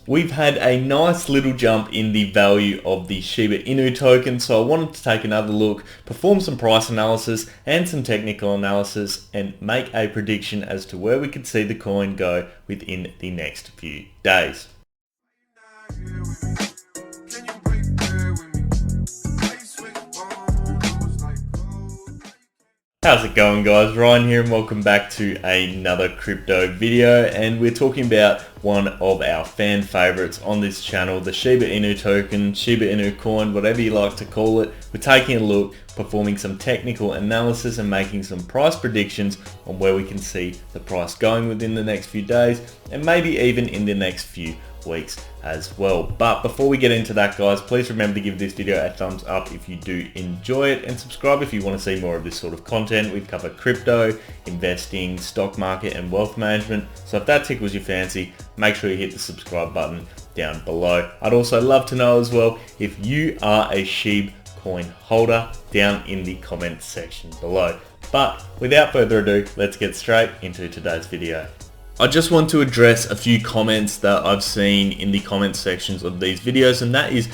we've had a nice little jump in the value of the Shiba Inu token, so I wanted to take another look, perform some price analysis and some technical analysis, and make a prediction as to where we could see the coin go within the next few days. How's it going, guys? Ryan here and welcome back to another crypto video, and we're talking about one of our fan favorites on this channel, the Shiba Inu token, Shiba Inu coin, whatever you like to call it. We're taking a look, performing some technical analysis and making some price predictions on where we can see the price going within the next few days and maybe even in the next few weeks as well. But before we get into that, guys, please remember to give this video a thumbs up if you do enjoy it, and subscribe if you want to see more of this sort of content. We cover crypto, investing, stock market and wealth management, so if that tickles your fancy, make sure you hit the subscribe button down below. I'd also love to know as well if you are a SHIB coin holder down in the comments section below. But without further ado, let's get straight into today's video. I just want to address a few comments that I've seen in the comment sections of these videos, and that is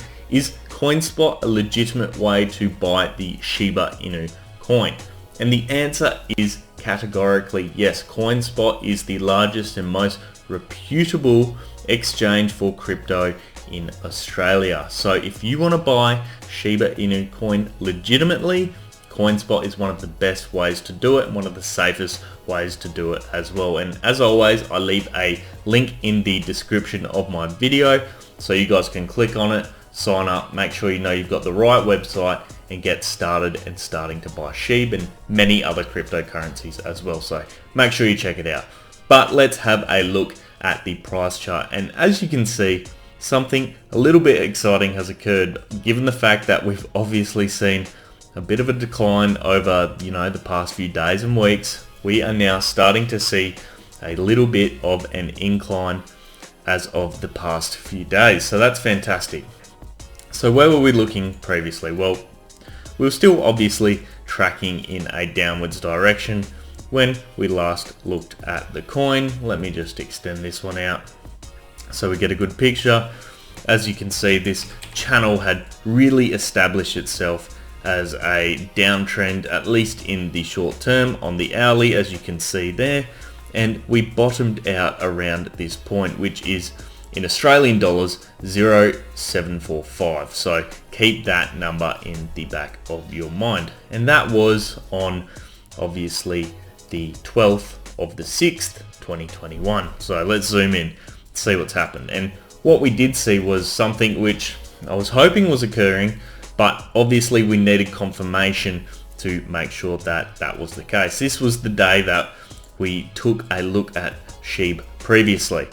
CoinSpot a legitimate way to buy the Shiba Inu coin? And the answer is categorically yes. CoinSpot is the largest and most reputable exchange for crypto in Australia. So if you want to buy Shiba Inu coin legitimately, CoinSpot is one of the best ways to do it and one of the safest ways to do it as well. And as always, I leave a link in the description of my video so you guys can click on it, sign up, make sure you know you've got the right website and get started and starting to buy SHIB and many other cryptocurrencies as well. So make sure you check it out. But let's have a look at the price chart. And as you can see, something a little bit exciting has occurred, given the fact that we've obviously seen a bit of a decline over, the past few days and weeks. We are now starting to see a little bit of an incline as of the past few days. So that's fantastic. So where were we looking previously? Well, we were still obviously tracking in a downwards direction when we last looked at the coin. Let me just extend this one out so we get a good picture. As you can see, this channel had really established itself as a downtrend, at least in the short term on the hourly, as you can see there, and we bottomed out around this point, which is in Australian dollars 0.745. So keep that number in the back of your mind, and that was on obviously the 12th of the 6th 2021. So let's zoom in, see what's happened. And what we did see was something which I was hoping was occurring, but obviously we needed confirmation to make sure that that was the case. This was the day that we took a look at SHIB previously,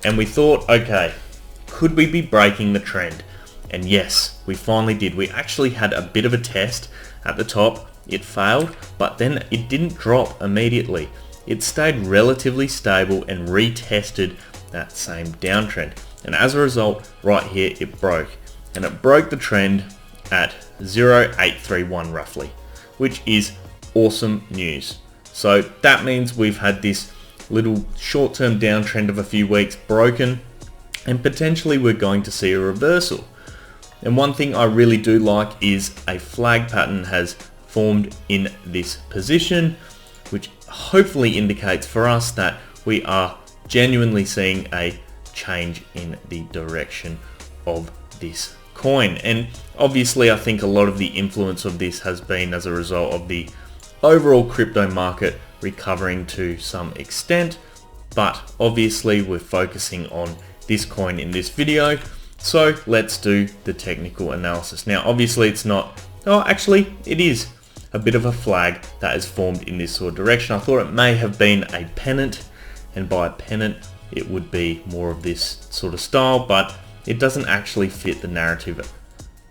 and we thought, okay, could we be breaking the trend? And yes, we finally did. We actually had a bit of a test at the top. It failed, but then it didn't drop immediately. It stayed relatively stable and retested that same downtrend. And as a result, right here, it broke. And it broke the trend at 0.831 roughly, which is awesome news. So that means we've had this little short-term downtrend of a few weeks broken, and potentially we're going to see a reversal. And one thing I really do like is a flag pattern has formed in this position, which hopefully indicates for us that we are genuinely seeing a change in the direction of this coin. And obviously I think a lot of the influence of this has been as a result of the overall crypto market recovering to some extent, but obviously we're focusing on this coin in this video, so let's do the technical analysis. Now obviously it's not, actually it is a bit of a flag that is formed in this sort of direction. I thought it may have been a pennant, and by a pennant it would be more of this sort of style, but it doesn't actually fit the narrative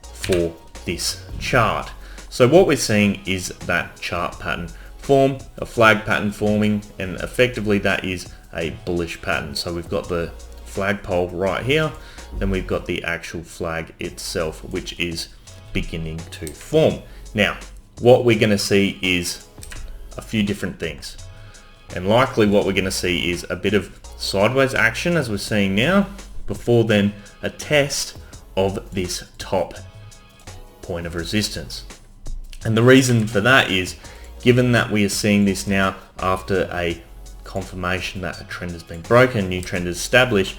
for this chart. So what we're seeing is that chart pattern form, a flag pattern forming, and effectively that is a bullish pattern. So we've got the flagpole right here, then we've got the actual flag itself, which is beginning to form. Now, what we're going to see is a few different things. And likely what we're going to see is a bit of sideways action as we're seeing now, before then a test of this top point of resistance. And the reason for that is, given that we are seeing this now after a confirmation that a trend has been broken, a new trend is established,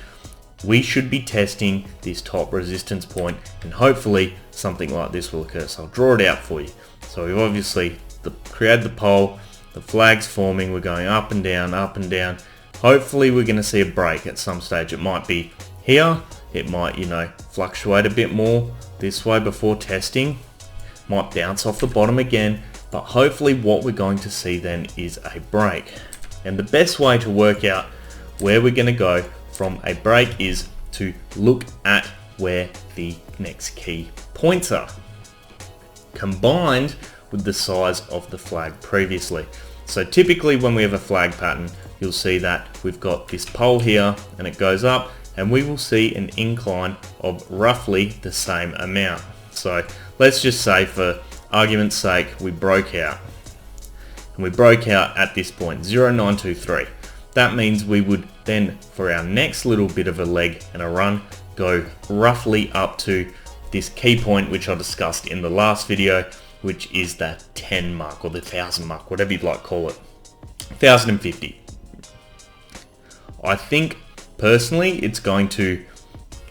we should be testing this top resistance point, and hopefully something like this will occur. So I'll draw it out for you. So we've obviously created the pole, the flag's forming, we're going up and down, up and down. Hopefully we're going to see a break at some stage. It might be here, it might, fluctuate a bit more this way before testing, might bounce off the bottom again, but hopefully what we're going to see then is a break. And the best way to work out where we're going to go from a break is to look at where the next key points are, combined with the size of the flag previously. So typically when we have a flag pattern, you'll see that we've got this pole here and it goes up, and we will see an incline of roughly the same amount. So let's just say, for argument's sake, we broke out. And we broke out at this point, 0.923. That means we would then, for our next little bit of a leg and a run, go roughly up to this key point, which I discussed in the last video, which is that 10 mark or the 1000 mark, whatever you'd like to call it. 1050. I think personally it's going to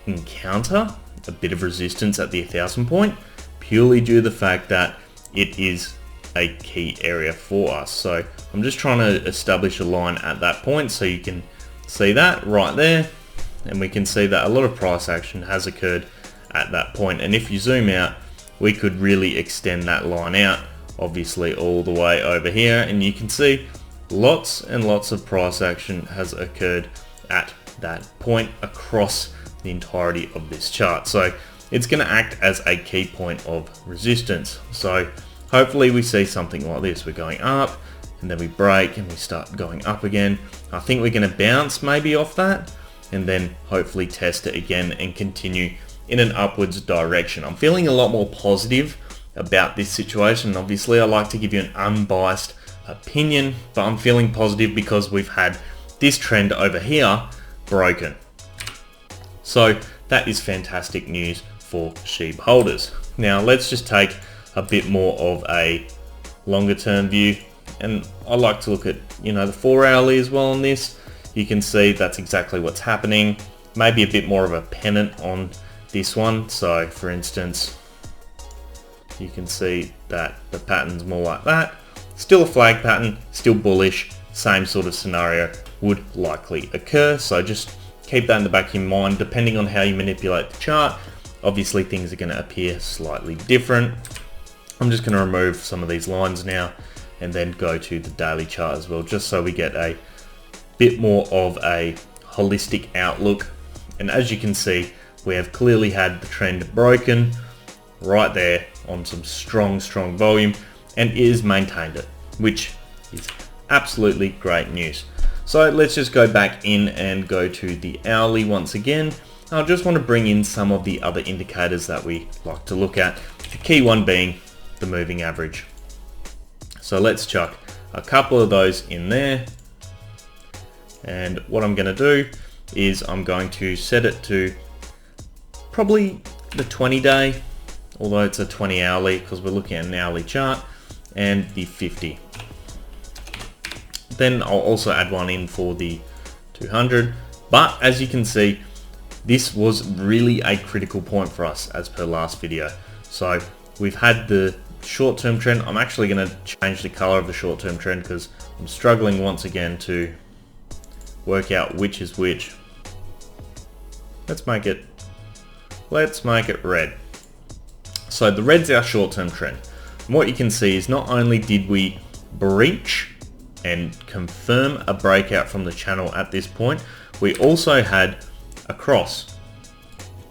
encounter a bit of resistance at the 1000 point, purely due to the fact that it is a key area for us. So I'm just trying to establish a line at that point so you can see that right there, and we can see that a lot of price action has occurred at that point. And if you zoom out, we could really extend that line out, obviously all the way over here, and you can see lots and lots of price action has occurred at that point across the entirety of this chart. So it's going to act as a key point of resistance. So hopefully we see something like this. We're going up and then we break and we start going up again. I think we're going to bounce maybe off that and then hopefully test it again and continue in an upwards direction. I'm feeling a lot more positive about this situation. Obviously I like to give you an unbiased opinion, but I'm feeling positive because we've had this trend over here broken. So that is fantastic news for SHIB holders. Now let's just take a bit more of a longer term view, and I like to look at the 4 hourly as well on this. You can see that's exactly what's happening. Maybe a bit more of a pennant on this one. So for instance, you can see that the pattern's more like that. Still a flag pattern, still bullish, same sort of scenario would likely occur. So just keep that in the back of your mind. Depending on how you manipulate the chart, obviously things are going to appear slightly different. I'm just going to remove some of these lines now and then go to the daily chart as well, just so we get a bit more of a holistic outlook. And as you can see, we have clearly had the trend broken right there on some strong volume, and it has maintained it, which is absolutely great news. So let's just go back in and go to the hourly once again. I just want to bring in some of the other indicators that we like to look at, the key one being the moving average. So let's chuck a couple of those in there, and what I'm going to do is I'm going to set it to probably the 20-day, although it's a 20 hourly because we're looking at an hourly chart, and the 50. Then I'll also add one in for the 200. But as you can see, this was really a critical point for us as per last video. So we've had the short-term trend. I'm actually going to change the color of the short-term trend because I'm struggling once again to work out which is which. Let's make it red. So the red's our short-term trend. And what you can see is not only did we breach and confirm a breakout from the channel at this point, we also had a cross.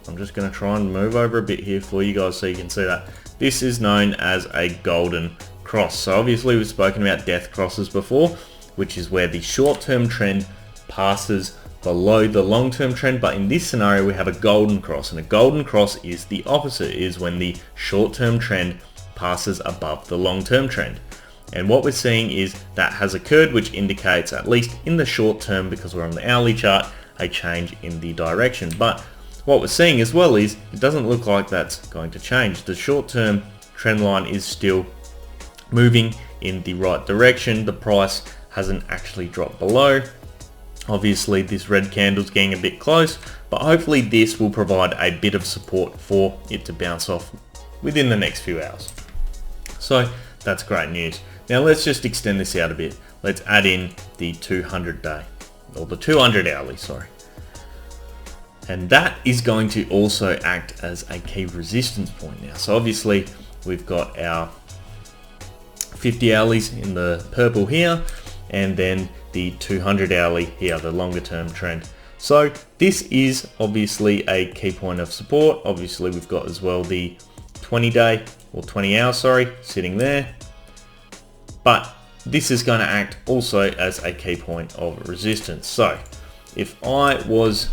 I'm just going to try and move over a bit here for you guys so you can see that. This is known as a golden cross. So obviously we've spoken about death crosses before, which is where the short-term trend passes below the long-term trend, but in this scenario we have a golden cross, and a golden cross is the opposite, is when the short-term trend passes above the long-term trend. And what we're seeing is that has occurred, which indicates, at least in the short term, because we're on the hourly chart, a change in the direction. But what we're seeing as well is it doesn't look like that's going to change. The short-term trend line is still moving in the right direction. The price hasn't actually dropped below. Obviously this red candle's getting a bit close, but hopefully this will provide a bit of support for it to bounce off within the next few hours. So that's great news. Now let's just extend this out a bit. Let's add in the 200 day, or the 200 hourly, sorry. And that is going to also act as a key resistance point now. So obviously we've got our 50 hourlies in the purple here, and then the 200 hourly here, the longer term trend. So this is obviously a key point of support. Obviously we've got as well the 20 day, or 20 hours, sorry, sitting there. But this is going to act also as a key point of resistance. So if I was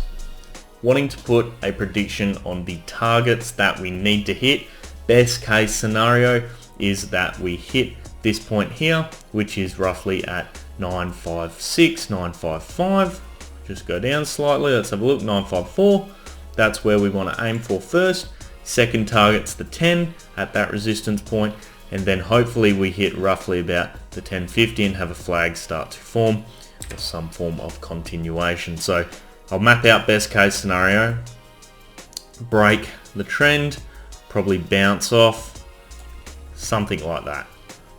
wanting to put a prediction on the targets that we need to hit, best case scenario is that we hit this point here, which is roughly at 956, 955. Just go down slightly, let's have a look, 954. That's where we want to aim for first. Second target's the 10 at that resistance point, and then hopefully we hit roughly about the 1050 and have a flag start to form, or some form of continuation. So I'll map out best case scenario, break the trend, probably bounce off, something like that.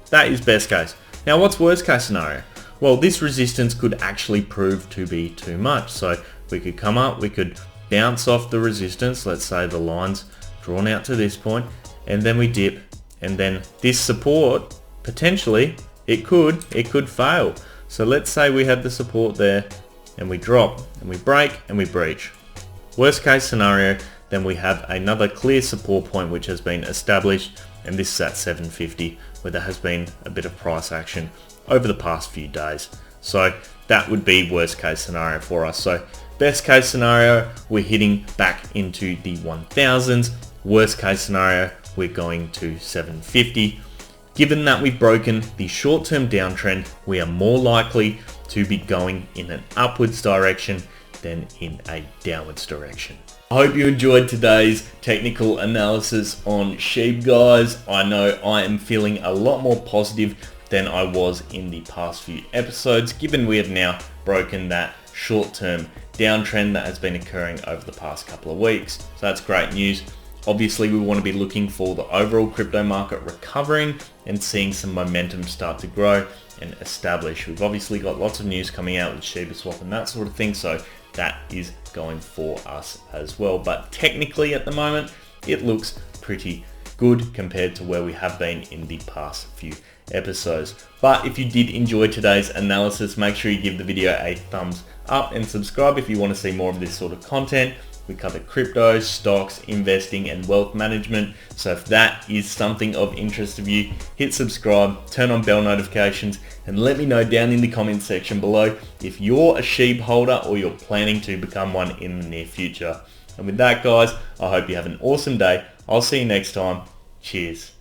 That is best case. Now what's worst case scenario? Well, this resistance could actually prove to be too much. So we could come up, we could bounce off the resistance, let's say the line's drawn out to this point, and then we dip, and then this support, potentially, it could fail. So let's say we had the support there, and we drop, and we break, and we breach. Worst case scenario, then we have another clear support point which has been established, and this is at 750, where there has been a bit of price action over the past few days. So that would be worst case scenario for us. So best case scenario, we're hitting back into the 1000s. Worst case scenario, we're going to 750. Given that we've broken the short-term downtrend, we are more likely to be going in an upwards direction than in a downwards direction. I hope you enjoyed today's technical analysis on SHIB, guys. I know I am feeling a lot more positive than I was in the past few episodes, given we have now broken that short-term downtrend that has been occurring over the past couple of weeks. So that's great news. Obviously, we want to be looking for the overall crypto market recovering and seeing some momentum start to grow and establish. We've obviously got lots of news coming out with Shiba Swap and that sort of thing, so that is going for us as well. But technically at the moment, it looks pretty good compared to where we have been in the past few episodes. But if you did enjoy today's analysis, make sure you give the video a thumbs up and subscribe if you want to see more of this sort of content. We cover crypto, stocks, investing, and wealth management. So if that is something of interest of you, hit subscribe, turn on bell notifications, and let me know down in the comments section below if you're a SHIB holder or you're planning to become one in the near future. And with that, guys, I hope you have an awesome day. I'll see you next time. Cheers.